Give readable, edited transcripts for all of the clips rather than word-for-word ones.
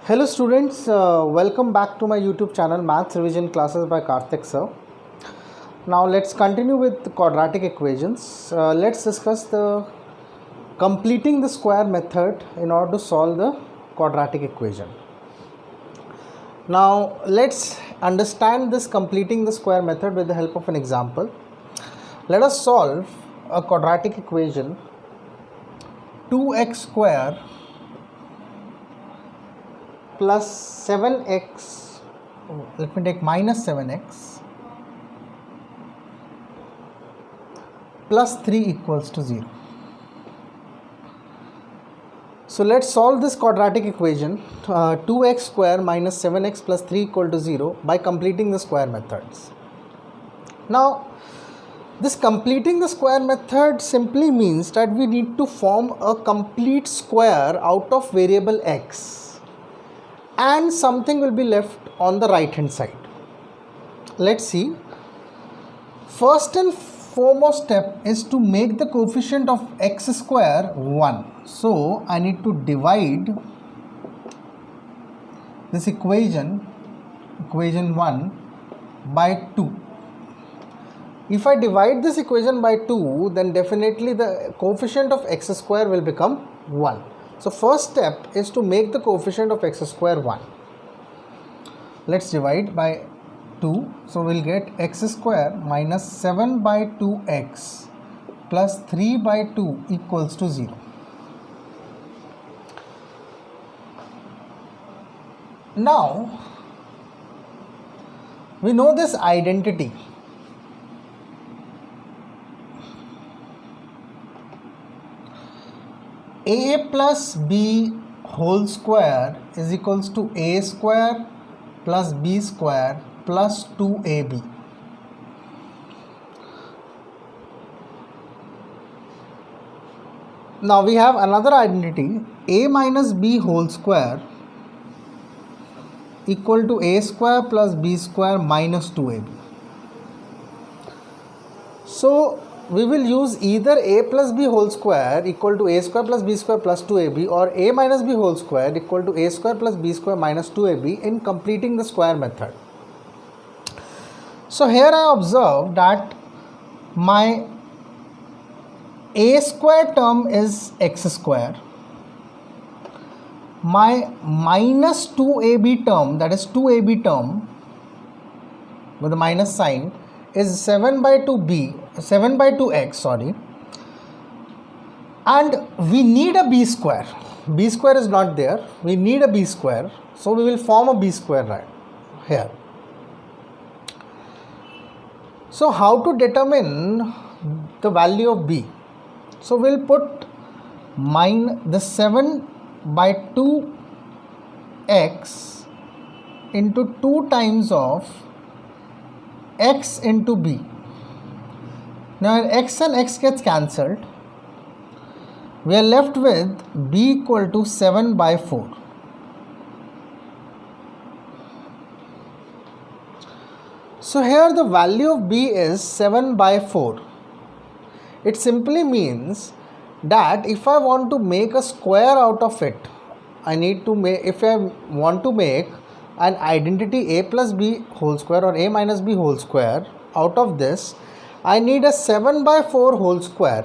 Hello students, welcome back to my YouTube channel Maths Revision Classes by Karthik sir. Now let's continue with the quadratic equations. Let's discuss the completing the square method in order to solve the quadratic equation. Now let's understand this completing the square method with the help of an example. Let us solve a quadratic equation 2x square plus 7x, let me take minus 7x plus 3 equals to 0. So let's solve this quadratic equation 2x square minus 7x plus 3 equal to 0 by completing the square methods. Now this completing the square method simply means that we need to form a complete square out of variable x, and something will be left on the right hand side. Let's see. First and foremost step is to make the coefficient of x square 1. So I need to divide this equation 1 by 2. If I divide this equation by 2, then definitely the coefficient of x square will become 1. So first step is to make the coefficient of x square 1. Let's divide by 2. So we'll get x square minus 7 by 2x plus 3 by 2 equals to 0. Now we know this identity. A plus b whole square is equals to a square plus b square plus 2ab. Now we have another identity, a minus b whole square equal to a square plus b square minus 2ab. So we will use either a plus b whole square equal to a square plus b square plus 2ab or a minus b whole square equal to a square plus b square minus 2ab in completing the square method. So here I observe that my a square term is x square, my minus 2ab term, that is 2ab term with the minus sign, is 7 by 2x, sorry, and we need a b square. B square is not there, we need a b square, so we will form a b square right here. So how to determine the value of b? So we'll put the 7 by 2x into 2 times of x into b. Now x and x gets cancelled. We are left with b equal to 7 by 4. So here the value of b is 7 by 4. It simply means that if I want to make a square out of it, I need to make, if I want to make an identity a plus b whole square or a minus b whole square out of this, I need a 7 by 4 whole square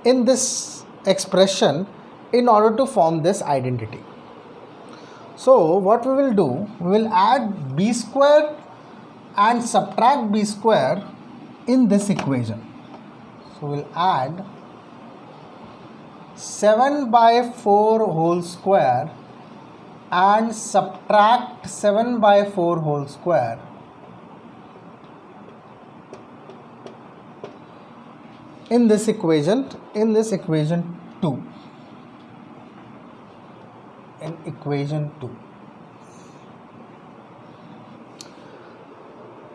in this expression in order to form this identity. So what we will do, we will add b square and subtract b square in this equation. So we will add 7 by 4 whole square and subtract 7 by 4 whole square in this equation 2. In equation 2.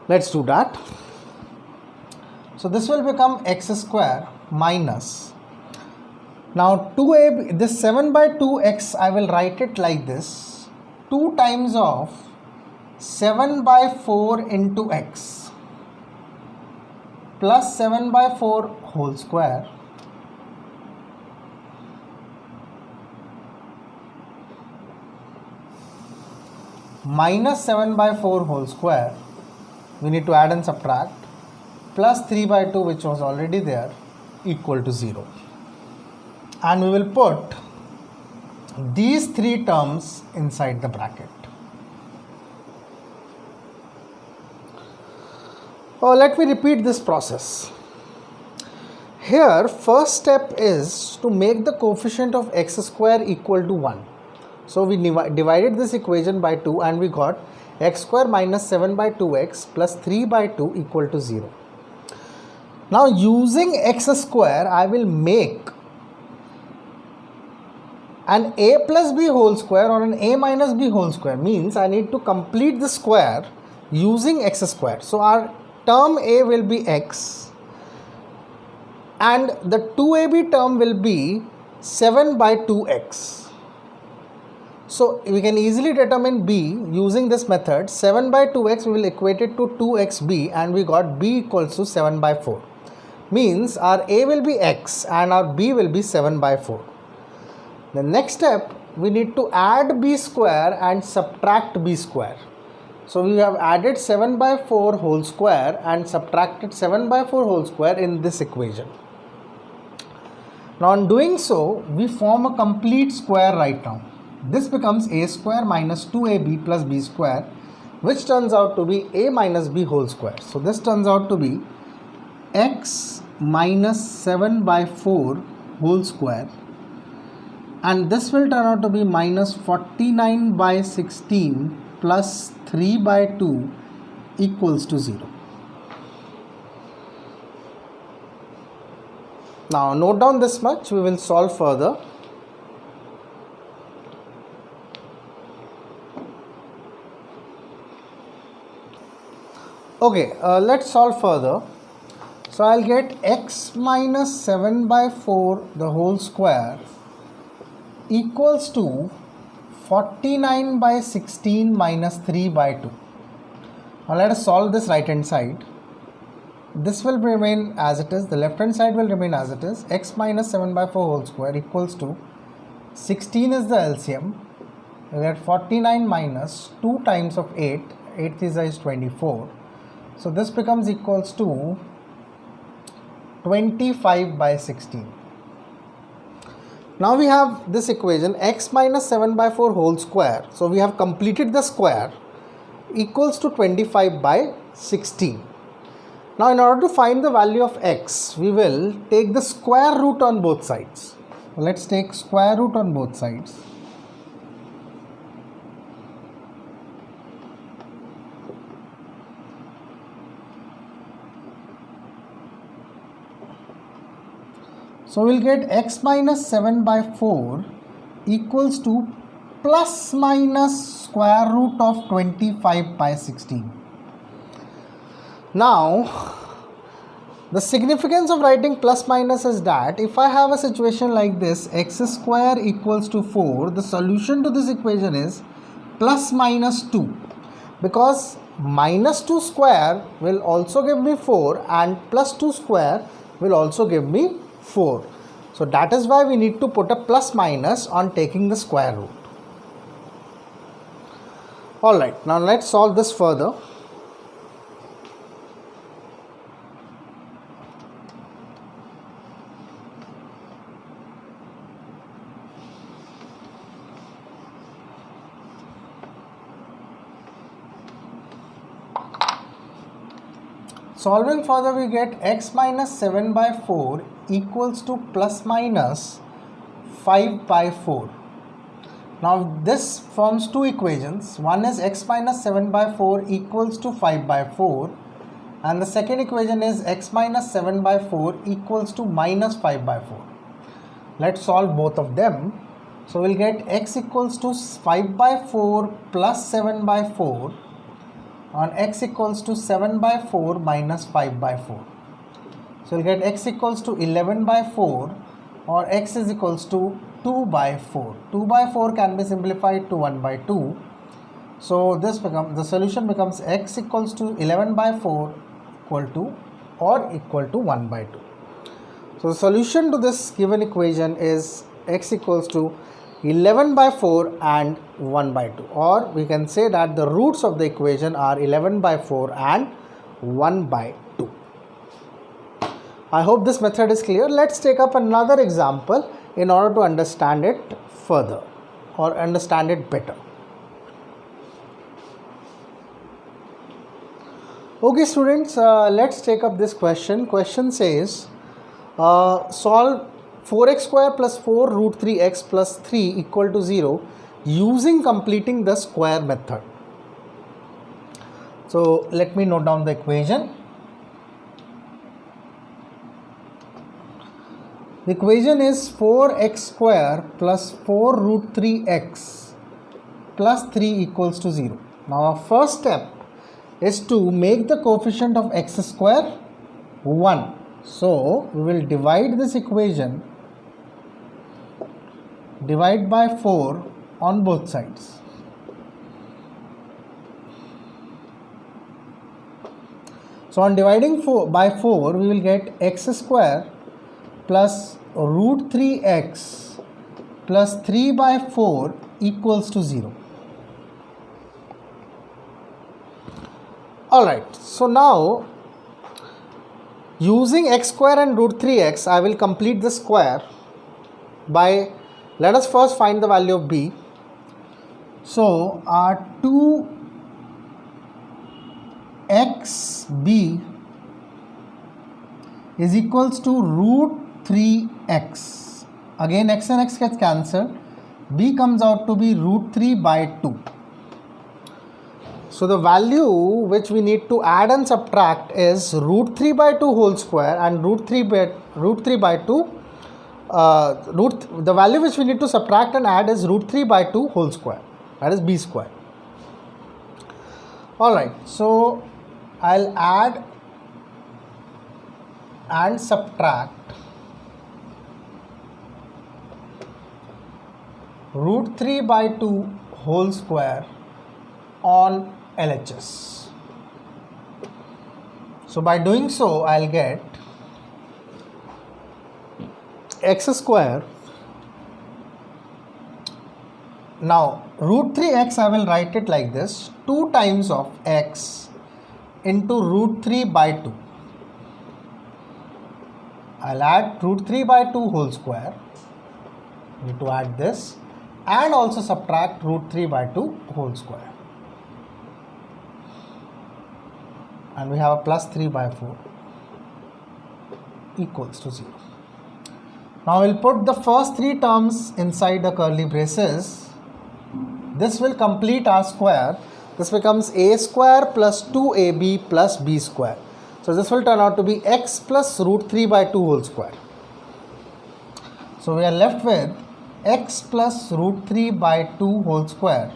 Let's do that. So this will become x square minus, now 2ab, this 7 by 2x, I will write it like this, 2 times of 7 by 4 into x plus 7 by 4 whole square minus 7 by 4 whole square, we need to add and subtract, plus 3 by 2 which was already there, equal to 0. And we will put these three terms inside the bracket. Let me repeat this process. Here, first step is to make the coefficient of x square equal to 1. So we divided this equation by 2 and we got x square minus 7 by 2x plus 3 by 2 equal to 0. Now using x square, I will make an a plus b whole square or an a minus b whole square. Means I need to complete the square using x square. So our term a will be x and the 2ab term will be 7 by 2x. So we can easily determine b using this method. 7 by 2x we will equate it to 2xb and we got b equals to 7 by 4. Means our a will be x and our b will be 7 by 4. The next step, we need to add b square and subtract b square. So we have added 7 by 4 whole square and subtracted 7 by 4 whole square in this equation. Now on doing so, we form a complete square right now. This becomes a square minus 2ab plus b square, which turns out to be a minus b whole square. So this turns out to be x minus 7 by 4 whole square, and this will turn out to be minus 49 by 16 plus 3 by 2 equals to 0. Now note down this much, we will solve further. Okay, let's solve further. So I'll get x minus 7 by 4 the whole square equals to 49 by 16 minus 3 by 2. Now let us solve this right hand side. This will remain as it is, the left hand side will remain as it is. X minus 7 by 4 whole square equals to 16 is the LCM. We get 49 minus 2 times of 8, 8 is 24. So this becomes equals to 25 by 16. Now we have this equation x minus 7 by 4 whole square. So we have completed the square equals to 25 by 16. Now in order to find the value of x, we will take the square root on both sides. Let's take square root on both sides. So we'll get x minus 7 by 4 equals to plus minus square root of 25 by 16. Now, the significance of writing plus minus is that if I have a situation like this, x square equals to 4, the solution to this equation is plus minus 2, because minus 2 square will also give me 4 and plus 2 square will also give me 4. So that is why we need to put a plus minus on taking the square root. Alright, now let's solve this further. Solving further, we get x minus 7 by 4 equals to plus minus 5 by 4. Now this forms two equations. One is x minus 7 by 4 equals to 5 by 4 and the second equation is x minus 7 by 4 equals to minus 5 by 4. Let's solve both of them. So we'll get x equals to 5 by 4 plus 7 by 4 on x equals to 7 by 4 minus 5 by 4. So we'll get x equals to 11 by 4 or x is equals to 2 by 4. 2 by 4 can be simplified to 1 by 2. So this becomes, the solution becomes x equals to 11 by 4 equal to 1 by 2. So the solution to this given equation is x equals to 11 by 4 and 1 by 2, or we can say that the roots of the equation are 11 by 4 and 1 by 2. I hope this method is clear. Let's take up another example in order to understand it further or understand it better. Okay students, let's take up this question. Question says solve 4x square plus 4 root 3x plus 3 equal to 0 using completing the square method. So let me note down the equation. The equation is 4x square plus 4 root 3x plus 3 equals to 0. Now our first step is to make the coefficient of x square 1. So we will divide this equation, divide by 4 on both sides. So on dividing by 4, we will get x square plus root 3x plus 3 by 4 equals to 0. Alright, so now using x square and root 3x, I will complete the square by, let us first find the value of b. So our 2xb is equals to root 3x. Again x and x gets cancelled. B comes out to be root 3 by 2. So the value which we need to add and subtract is root 3 by 2 whole square and root 3 by 2 the value which we need to subtract and add is root 3 by 2 whole square, that is b square. Alright, so I'll add and subtract root 3 by 2 whole square on LHS. So by doing so, I'll get x square. Now root 3x, I will write it like this: 2 times of x into root 3 by 2. I'll add root 3 by 2 whole square. Need to add this and also subtract root 3 by 2 whole square. And we have a plus 3 by 4 equals to 0. Now we'll put the first 3 terms inside the curly braces. This will complete our square. This becomes a square plus 2ab plus b square. So this will turn out to be x plus root 3 by 2 whole square. So we are left with x plus root 3 by 2 whole square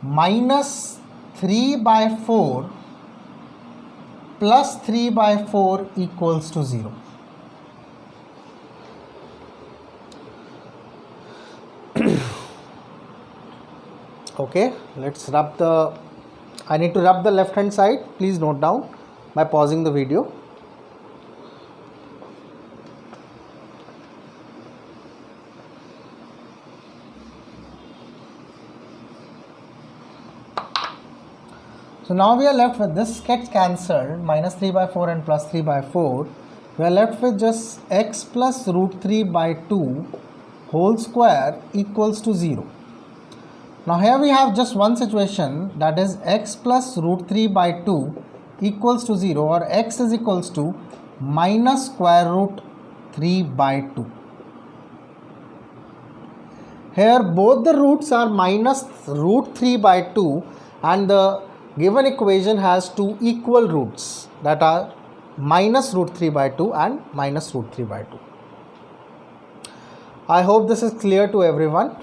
minus 3 by 4 plus 3 by 4 equals to 0. Okay, let's rub the, I need to rub the left hand side. Please note down by pausing the video. So now we are left with this gets cancelled, minus 3 by 4 and plus 3 by 4. We are left with just x plus root 3 by 2 whole square equals to 0. Now here we have just one situation, that is x plus root 3 by 2 equals to 0, or x is equals to minus square root 3 by 2. Here both the roots are minus root 3 by 2 and the given equation has 2 equal roots, that are minus root 3 by 2 and minus root 3 by 2. I hope this is clear to everyone.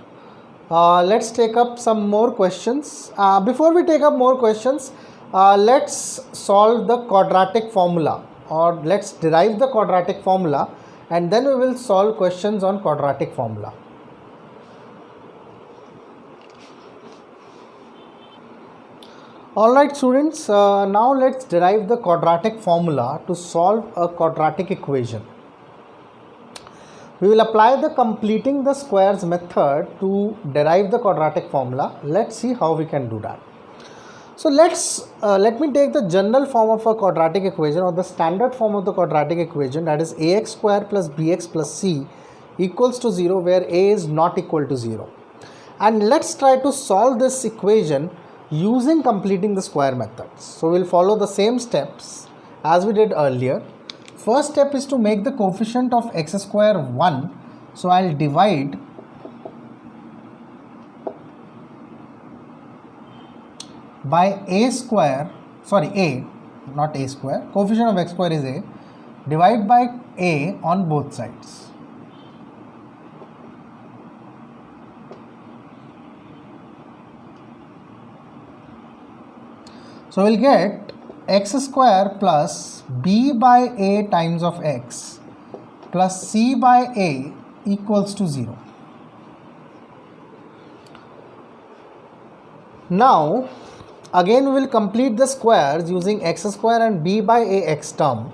Let's take up some more questions. Before we take up more questions, let's solve the quadratic formula, or let's derive the quadratic formula, and then we will solve questions on quadratic formula. Alright students, now let's derive the quadratic formula to solve a quadratic equation. We will apply the completing the squares method to derive the quadratic formula. Let's see how we can do that. So let me take the general form of a quadratic equation, or the standard form of the quadratic equation, that is ax square plus bx plus c equals to 0, where a is not equal to 0. And let's try to solve this equation using completing the square methods. So we'll follow the same steps as we did earlier. First step is to make the coefficient of x square 1. So I'll divide by a square, not a square, coefficient of x square is a, divide by a on both sides. So we'll get x square plus b by a times of x plus c by a equals to 0. Now again we will complete the squares using x square and b by a x term.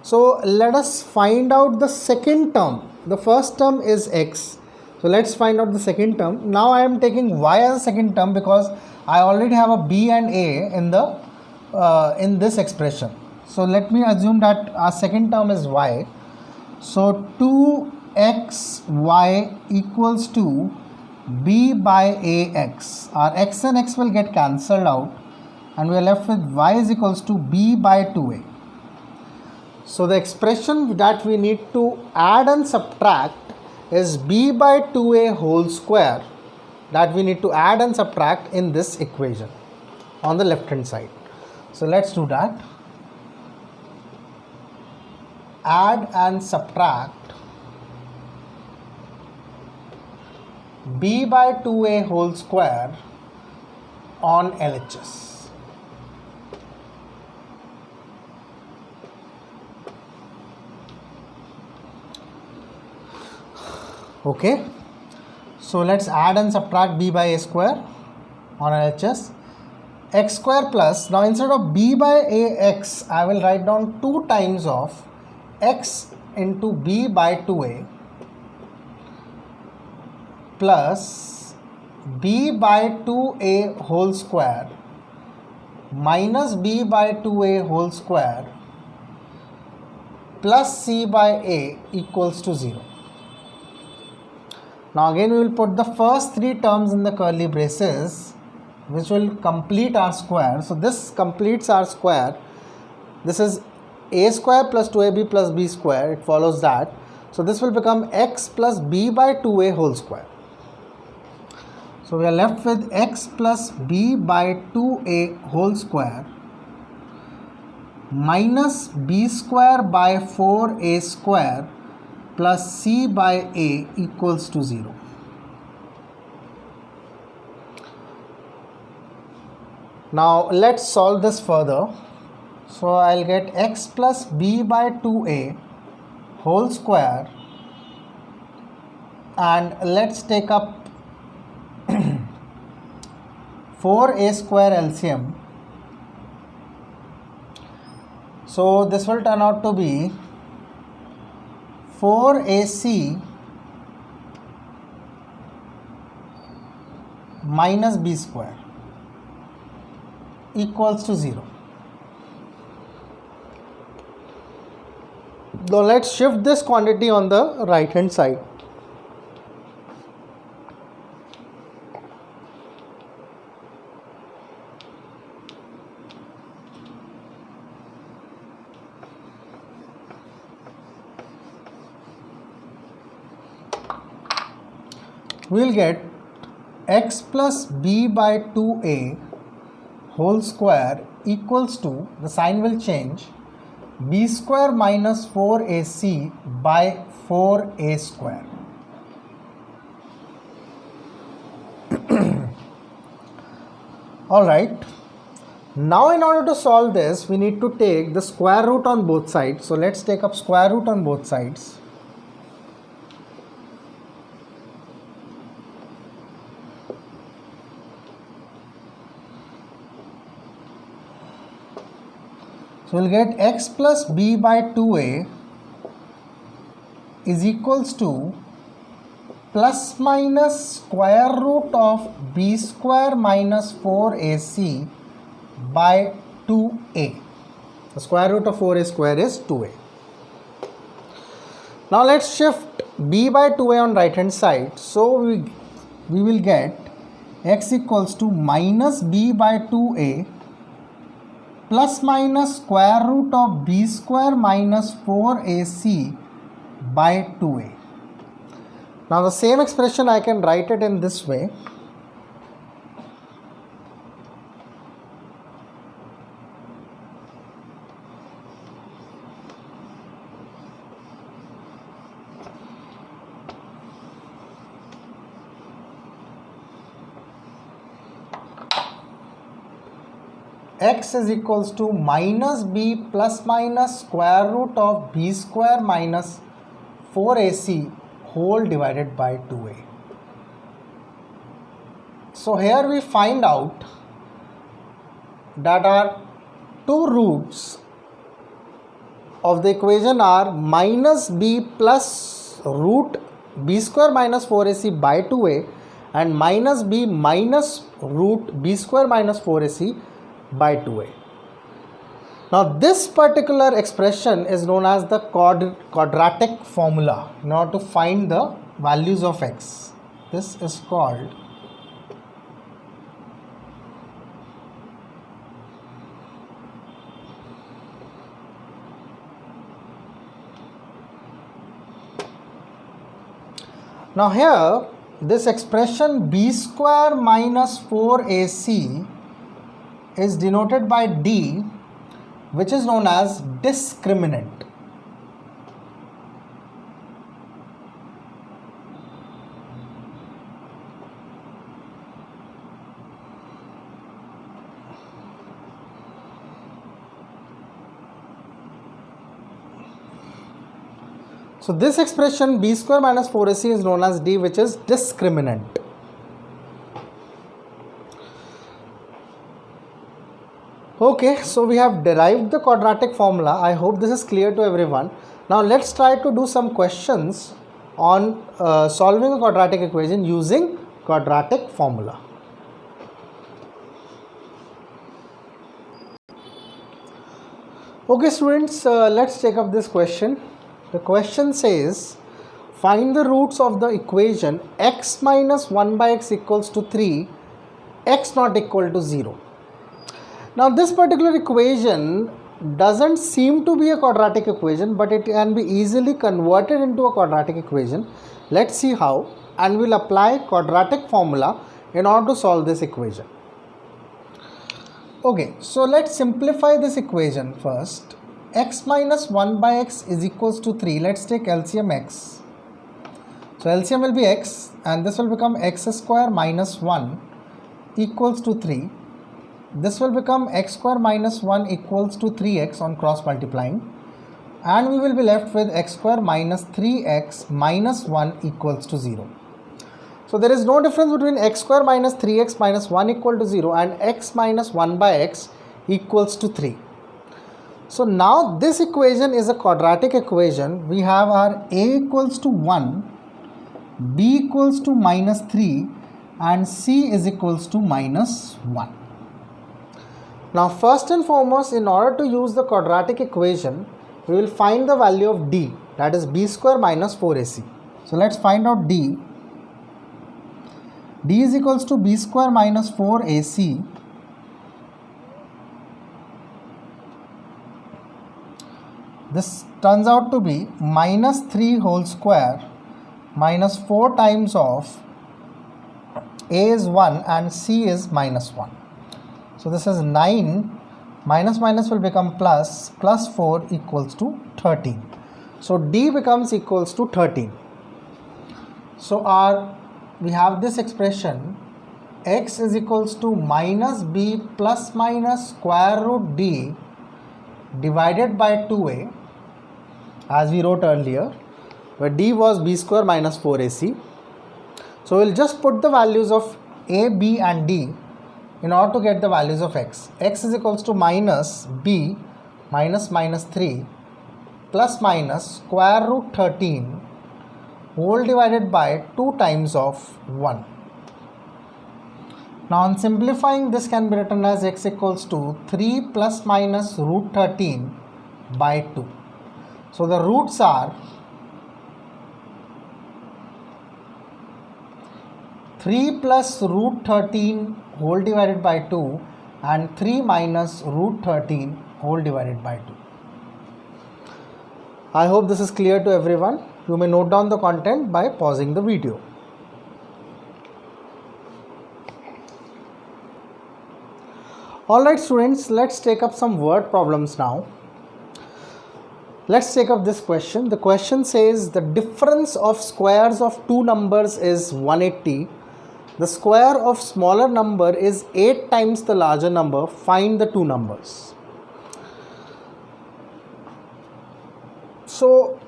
So let us find out the second term. The first term is x. So let's find out the second term. Now I am taking y as a second term because I already have a b and a in this expression. So let me assume that our second term is y. So 2xy equals to b by ax. Our x and x will get cancelled out and we are left with y is equals to b by 2a. So the expression that we need to add and subtract is b by 2a whole square, that we need to add and subtract in this equation on the left hand side. So let's do that. Add and subtract b by 2a whole square on LHS. Okay, so let's add and subtract b by a square on LHS. X square plus, now instead of b by ax, I will write down 2 times of x into b by 2a plus b by 2a whole square minus b by 2a whole square plus c by a equals to 0. Now again we will put the first 3 terms in the curly braces, which will complete our square. So this completes our square. This is a square plus 2ab plus b square. It follows that. So this will become x plus b by 2a whole square. So we are left with x plus b by 2a whole square minus b square by 4a square plus c by a equals to 0. Now let's solve this further. So I'll get x plus b by 2a whole square, and let's take up 4a square LCM. So this will turn out to be 4ac minus b square equals to 0. Now let's shift this quantity on the right hand side. We will get x plus b by 2a whole square equals to, the sign will change, b square minus 4ac by 4a square. Alright, now in order to solve this, we need to take the square root on both sides. So let's take up square root on both sides. So we'll get x plus b by 2a is equals to plus minus square root of b square minus 4ac by 2a. The square root of 4a square is 2a. Now let's shift b by 2a on right hand side. So we will get x equals to minus b by 2a plus minus square root of b square minus 4ac by 2a. Now the same expression I can write it in this way. X is equals to minus b plus minus square root of b square minus 4ac whole divided by 2a. So here we find out that our two roots of the equation are minus b plus root b square minus 4ac by 2a and minus b minus root b square minus 4ac by 2a. Now this particular expression is known as the quadratic formula in order to find the values of x. This is called now here this expression b square minus 4ac is denoted by d, which is known as discriminant. So this expression b square minus 4ac is known as d, which is discriminant. Okay, so we have derived the quadratic formula. I hope this is clear to everyone. Now let's try to do some questions on solving a quadratic equation using quadratic formula. Okay students, let's take up this question. The question says, find the roots of the equation x minus 1 by x equals to 3, x not equal to 0. Now this particular equation doesn't seem to be a quadratic equation, but it can be easily converted into a quadratic equation. Let's see how, and we'll apply quadratic formula in order to solve this equation. Okay, so let's simplify this equation first. X minus 1 by x is equals to 3. Let's take LCM x. So LCM will be x, and this will become x square minus 1 equals to 3. This will become x square minus 1 equals to 3x on cross multiplying, and we will be left with x square minus 3x minus 1 equals to 0. So there is no difference between x square minus 3x minus 1 equal to 0 and x minus 1 by x equals to 3. So now this equation is a quadratic equation. We have our a equals to 1, b equals to minus 3 and c is equals to minus 1. Now first and foremost, in order to use the quadratic equation, we will find the value of d, that is b square minus 4ac. So let's find out d. D is equals to b square minus 4ac this turns out to be minus 3 whole square minus 4 times of a is 1 and c is minus 1. So this is 9 minus minus will become plus, plus 4 equals to 13. So d becomes equals to 13. So we have this expression x is equals to minus b plus minus square root d divided by 2a, as we wrote earlier, where d was b square minus 4ac. So we'll just put the values of a, b and d in order to get the values of x. X is equals to minus b minus minus 3 plus minus square root 13 whole divided by 2 times of 1. Now on simplifying, this can be written as x equals to 3 plus minus root 13 by 2. So the roots are 3 plus root 13 whole divided by 2 and 3 minus root 13 whole divided by 2. I hope this is clear to everyone. You may note down the content by pausing the video. Alright students, let's take up some word problems now. Let's take up this question. The question says the difference of squares of two numbers is 180. The square of smaller number is 8 times the larger number. Find the two numbers. So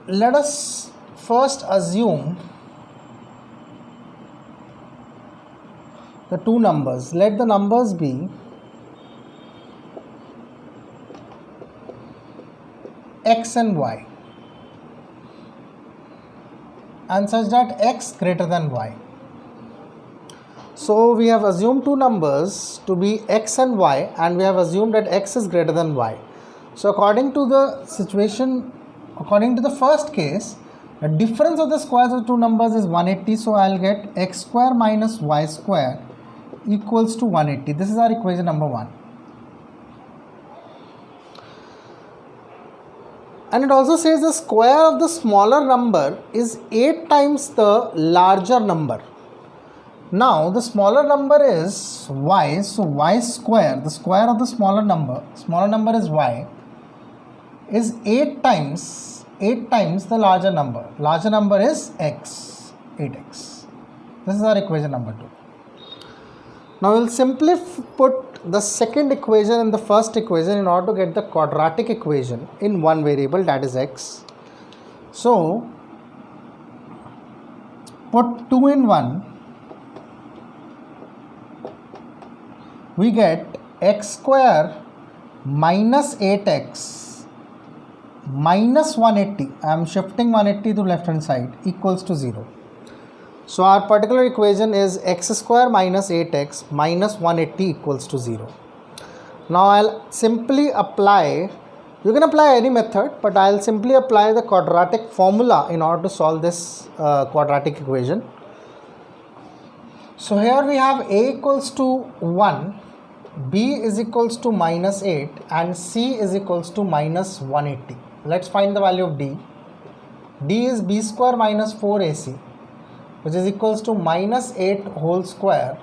let us first assume the two numbers. Let the numbers be x and y, and such that x greater than y. So we have assumed two numbers to be x and y, and we have assumed that x is greater than y. So according to the situation, according to the first case, the difference of the squares of two numbers is 180. So I'll get x square minus y square equals to 180. This is our equation number 1. And it also says the square of the smaller number is 8 times the larger number. Now the smaller number is y, so y square, the square of the smaller number is y, is 8 times the larger number. Larger number is x, 8x. This is our equation number 2. Now we'll simply put the second equation in the first equation in order to get the quadratic equation in one variable, that is x. So put 2 in 1, we get x square minus 8x minus 180, I am shifting 180 to left hand side, equals to 0. So our particular equation is x square minus 8x minus 180 equals to 0. Now I'll simply apply, you can apply any method, but I'll simply apply the quadratic formula in order to solve this quadratic equation. So here we have a equals to 1, b is equals to minus 8 and c is equals to minus 180. Let's find the value of d. d is b square minus 4ac, which is equals to minus 8 whole square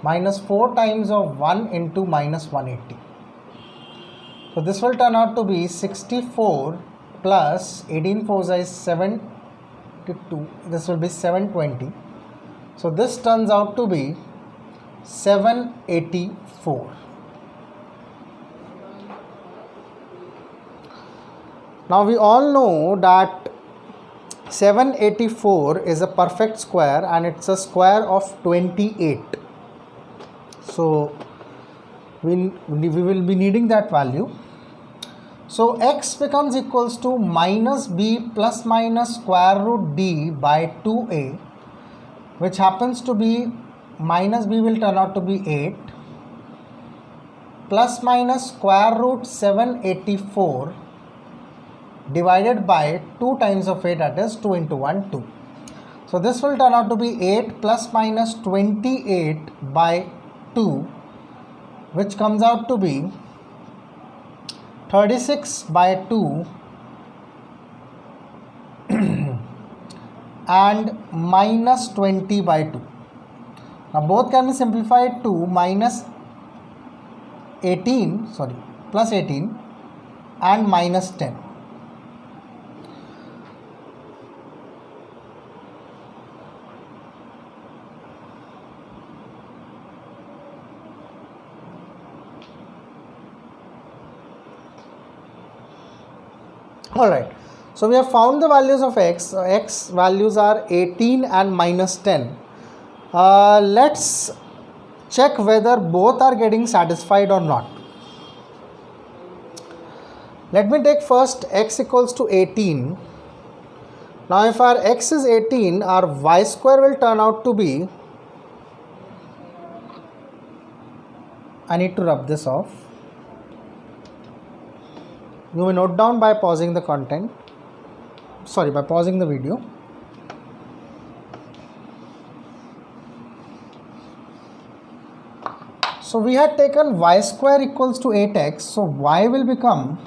minus 4 times of 1 into minus 180. So this will turn out to be 64 plus 18 4 is 72. This will be 720. So this turns out to be 784. Now we all know that 784 is a perfect square and it's a square of 28. So we will be needing that value. So x becomes equals to minus b plus minus square root d by 2a, which happens to be minus b will turn out to be 8 plus minus square root 784 divided by 2 times of 8, that is 2 into 1, 2. So this will turn out to be 8 plus minus 28 by 2, which comes out to be 36 by 2 and minus 20 by 2. Now both can be simplified to plus 18 and minus 10. Alright, so we have found the values of x. X values are 18 and minus 10. Let's check whether both are getting satisfied or not. Let me take first x equals to 18. Now if our x is 18, our y square will turn out to be, I need to rub this off. You may note down by pausing the content, by pausing the video. So we had taken y square equals to 8x, so y will become,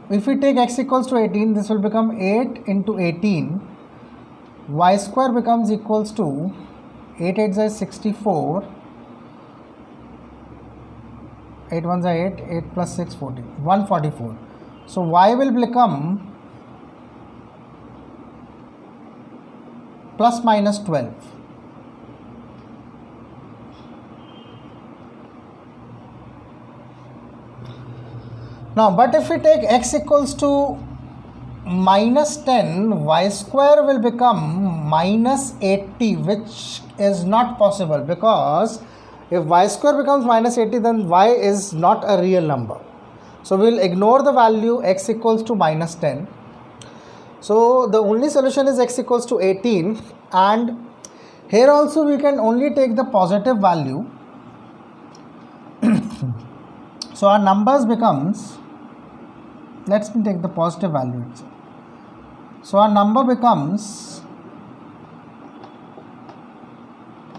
if we take x equals to 18, this will become 8 into 18, y square becomes equals to 8 8s is 64, 8 1s are 8, 8 plus 6 14, 144. So y will become plus minus 12. Now, but if we take x equals to minus 10, y square will become minus 80, which is not possible, because if y square becomes minus 80, then y is not a real number. So we will ignore the value x equals to minus 10. So the only solution is x equals to 18, and here also we can only take the positive value. So our numbers becomes, let's take the positive value itself. So our number becomes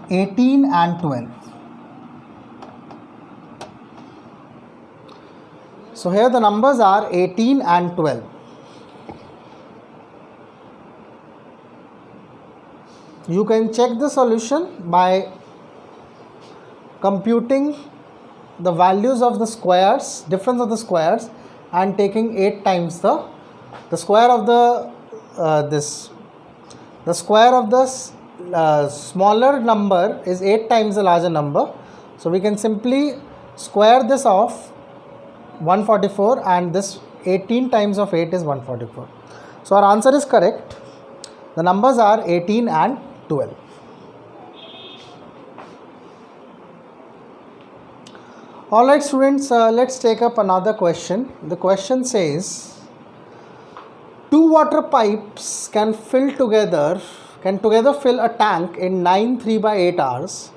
18 and 12. So here the numbers are 18 and 12. You can check the solution by computing the values of the squares, difference of the squares, and taking 8 times the square of the square of the smaller number is 8 times the larger number. So we can simply square this off, 144, and this 18 times of 8 is 144. So our answer is correct. The numbers are 18 and 12. Alright students, let's take up another question. The question says, two water pipes can together fill a tank in 9 3/8 hours.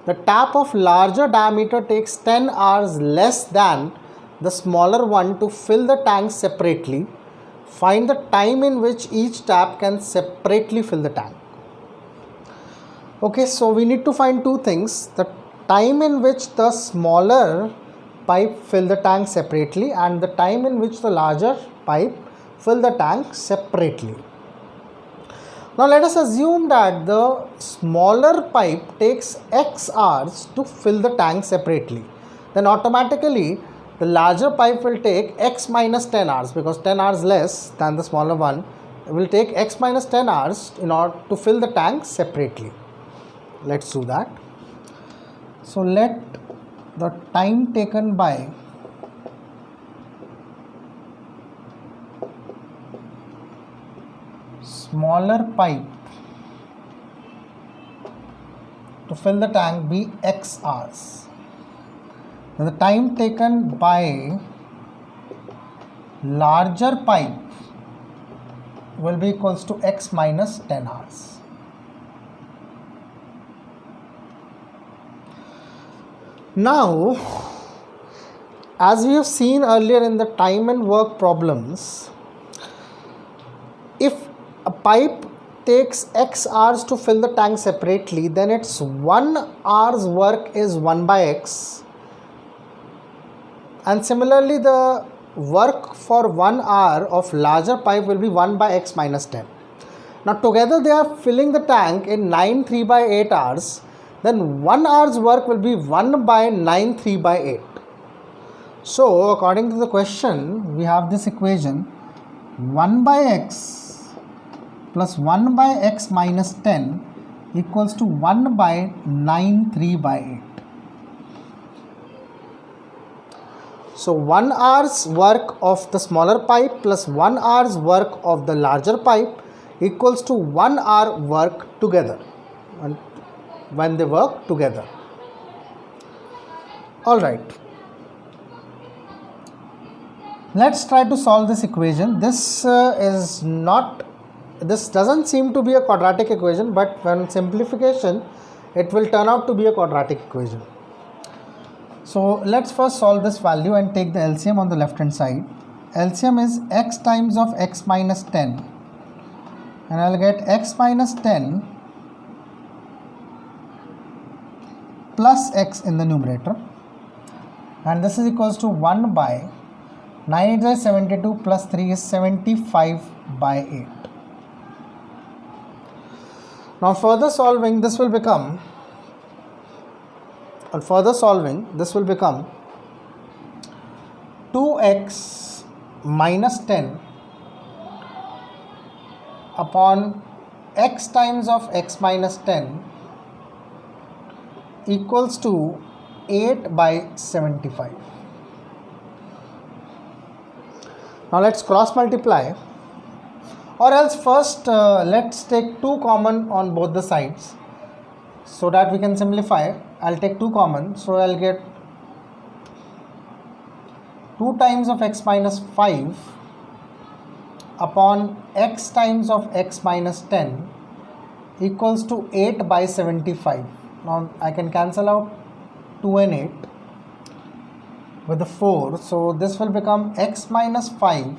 The tap of larger diameter takes 10 hours less than the smaller one to fill the tank separately. Find the time in which each tap can separately fill the tank. Okay, so we need to find two things: the time in which the smaller pipe fill the tank separately, and the time in which the larger pipe fill the tank separately. Now let us assume that the smaller pipe takes x hours to fill the tank separately. Then automatically the larger pipe will take x minus 10 hours, because 10 hours less than the smaller one will take x minus 10 hours in order to fill the tank separately. Let's do that. So let the time taken by smaller pipe to fill the tank be x hours. Now the time taken by larger pipe will be equals to x minus 10 hours. Now, as we have seen earlier in the time and work problems, if a pipe takes x hours to fill the tank separately, then its 1 hour's work is 1 by x, and similarly the work for 1 hour of larger pipe will be 1 by x minus 10. Now together they are filling the tank in 9 3/8 hours. Then 1 hour's work will be 1 by 9 3/8. So according to the question, we have this equation: 1 by x plus 1 by x minus 10 equals to 1 by 9 3/8. So 1 hour's work of the smaller pipe plus 1 hour's work of the larger pipe equals to 1 hour work together, and when they work together. Alright. Let's try to solve this equation. This doesn't seem to be a quadratic equation, but when simplification it will turn out to be a quadratic equation. So let's first solve this value and take the LCM on the left hand side. LCM is x times of x minus 10, and I'll get x minus 10 plus x in the numerator, and this is equals to 1 by 9 is 72 plus 3 is 75 by 8. Now further solving this will become 2x minus 10 upon x times of x minus 10 equals to 8 by 75. Now let's cross multiply, or else first let's take 2 common on both the sides so that we can simplify. I'll take 2 common, so I'll get 2 times of x minus 5 upon x times of x minus 10 equals to 8 by 75. Now I can cancel out 2 and 8 with the 4, so this will become x minus 5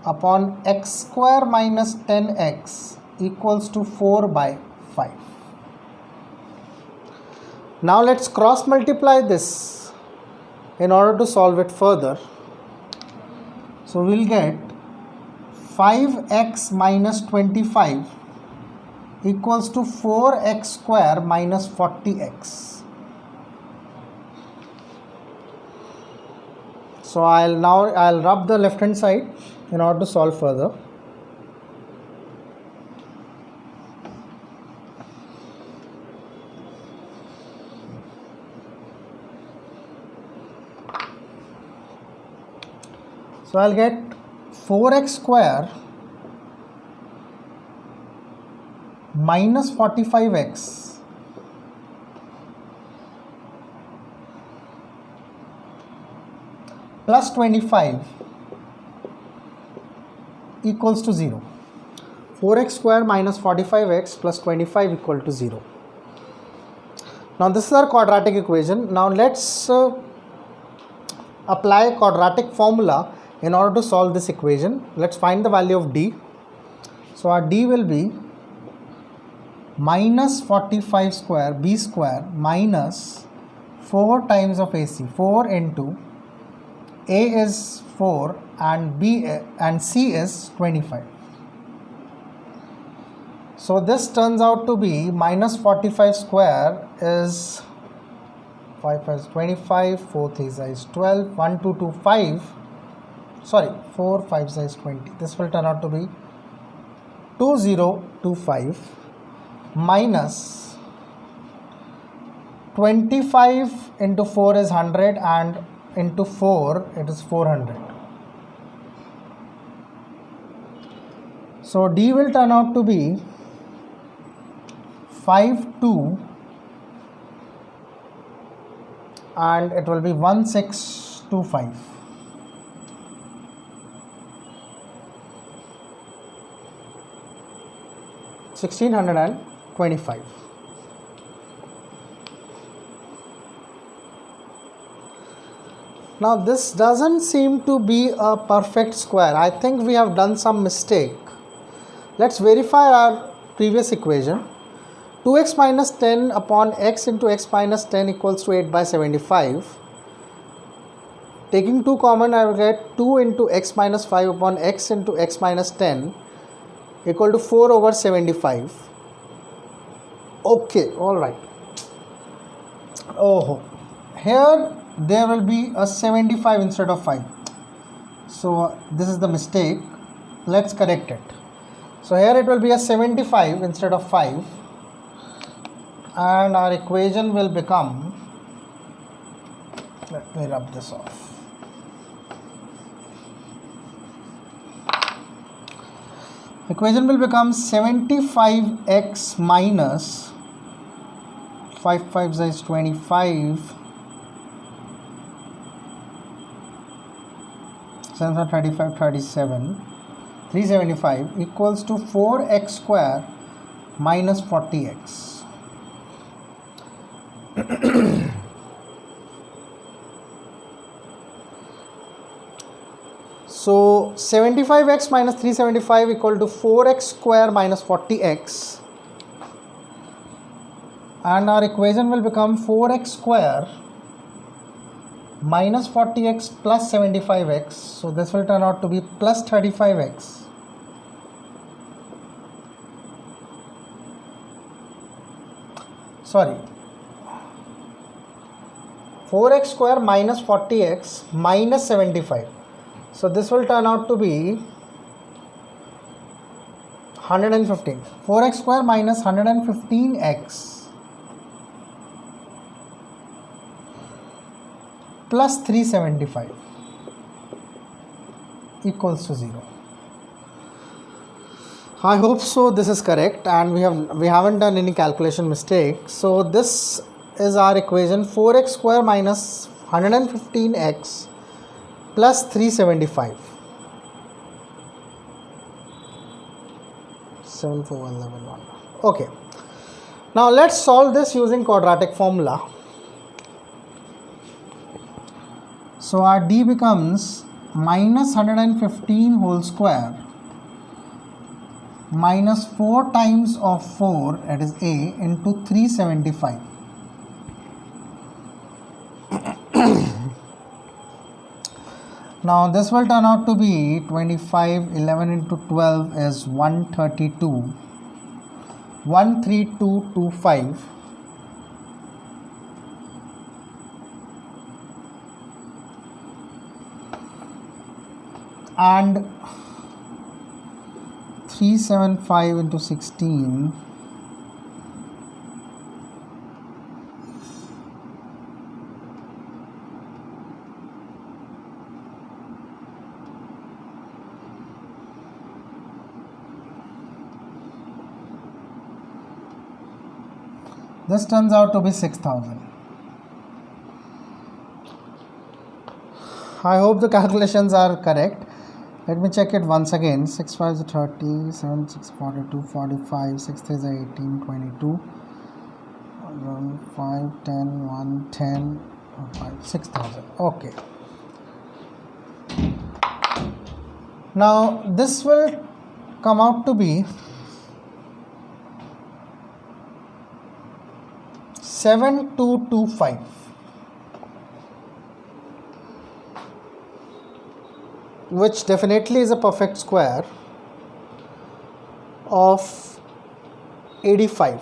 upon x square minus 10x equals to 4 by 5. Now let's cross multiply this in order to solve it further. So we'll get 5x minus 25 equals to 4x square minus 40x. So I'll rub the left hand side in order to solve further. So I'll get 4x square minus 45x plus 25 equals to 0. 4x square minus 45x plus 25 equal to 0. Now this is our quadratic equation. Now let's apply quadratic formula in order to solve this equation. Let's find the value of d. So our d will be minus 45 square b square minus 4 times of ac. 4 into a is 4 and b and c is 25. So this turns out to be minus 45 square is 5 is 25, 4 3 is 12, 1 2 2 5, sorry 4 5 is 20. This will turn out to be 2025 minus 25 into 4 is 100 and into 4 it is 400. So d will turn out to be 52 and it will be 1625. $1,625. Now this doesn't seem to be a perfect square. I think we have done some mistake. Let's verify our previous equation. 2x minus 10 upon x into x minus 10 equals to 8 by 75. Taking 2 common, I will get 2 into x minus 5 upon x into x minus 10 equal to 4 over 75. Okay, alright. Oh, here there will be a 75 instead of 5. So this is the mistake. Let's correct it. So here it will be a 75 instead of 5. And our equation will become, let me rub this off. Equation will become 75x minus 5 5 is 25 7 35 37 375 equals to 4x square minus 40x. So 75x minus 375 equal to 4x square minus 40x, and our equation will become 4x square minus 40x plus 75x. So this will turn out to be plus 35x. Sorry, 4x square minus 40x minus 75. So this will turn out to be 115. 4x square minus 115x plus 375 equals to 0. I hope so this is correct, and we haven't done any calculation mistake. So this is our equation: 4x square minus 115x plus 375. 7 4 11 1. Okay, now let's solve this using quadratic formula. So our d becomes minus 115 whole square minus 4 times of 4, that is a, into 375. Now this will turn out to be 25. 11 into 12 is 132. 13225. And 375 into 16 . This turns out to be 6,000. I hope the calculations are correct. Let me check it once again. 6 5 is 30, 7 6 42, 45, 6 3 is 18, 22, 5 10, 1 10, 5, 6,000. Okay. Now this will come out to be 7225. Which definitely is a perfect square of 85,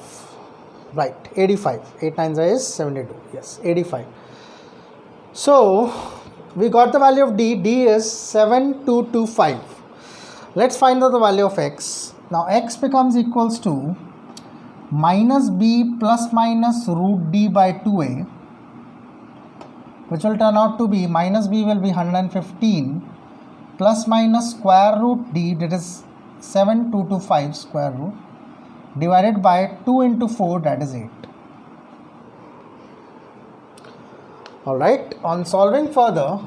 right? 85. 8 9 is 72. Yes, 85. So we got the value of d. D is 7225. Let's find out the value of x. Now x becomes equals to minus b plus minus root d by 2a, which will turn out to be, minus b will be 115 plus minus square root d, that is 7225 square root, divided by 2 into 4, that is 8. Alright, on solving further,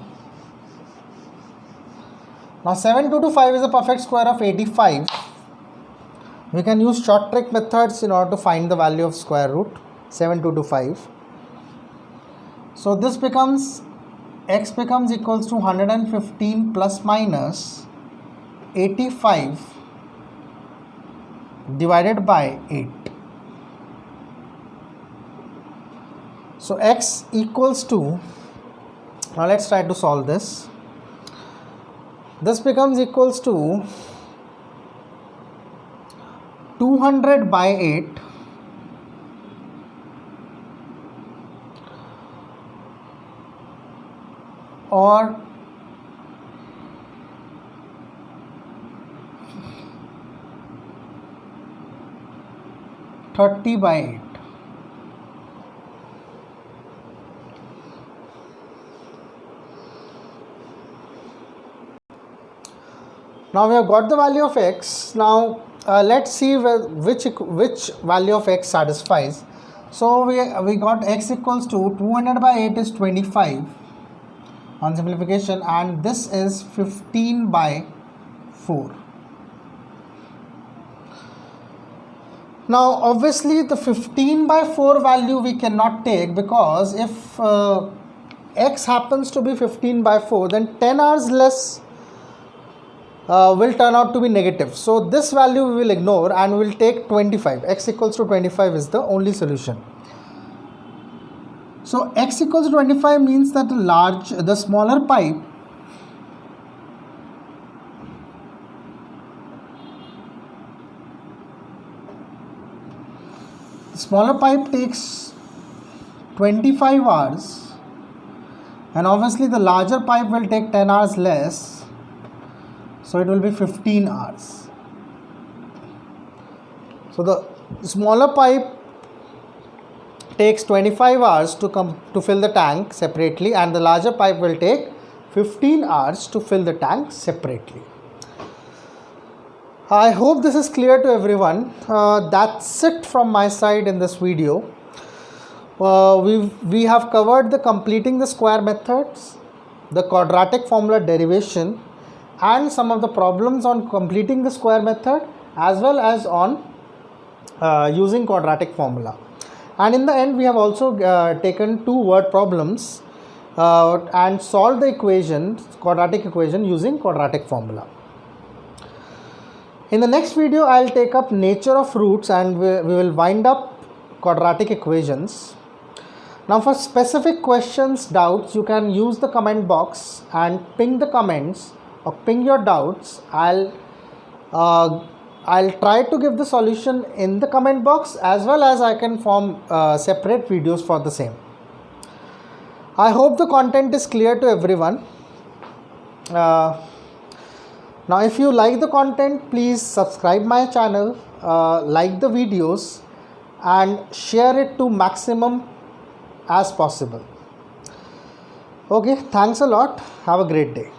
now 7225 is a perfect square of 85. We can use short trick methods in order to find the value of square root 7225. So this becomes, x becomes equals to 115 plus minus 85 divided by 8. So x equals to, now let's try to solve this. This becomes equals to 200 by 8 or 30 by 8. Now we have got the value of x. Now let's see which value of x satisfies. So we got x equals to 200 by 8 is 25. on simplification, and this is 15 by 4. Now obviously the 15 by 4 value we cannot take, because if x happens to be 15 by 4, then 10 hours less will turn out to be negative. So this value we will ignore and we will take 25. X equals to 25 is the only solution. So x equals to 25 means that the smaller pipe takes 25 hours, and obviously the larger pipe will take 10 hours less, so it will be 15 hours. So the smaller pipe takes 25 hours to fill the tank separately, and the larger pipe will take 15 hours to fill the tank separately. I hope this is clear to everyone. That's it from my side in this video. We have covered the completing the square methods, the quadratic formula derivation, and some of the problems on completing the square method as well as on using quadratic formula. And in the end, we have also taken 2 word problems and solved the quadratic equation using quadratic formula. In the next video, I will take up nature of roots, and we will wind up quadratic equations. Now for specific questions, doubts, you can use the comment box and ping the comments or ping your doubts. I'll try to give the solution in the comment box, as well as I can form separate videos for the same. I hope the content is clear to everyone. Now if you like the content, please subscribe my channel, like the videos, and share it to maximum as possible. Okay, thanks a lot. Have a great day.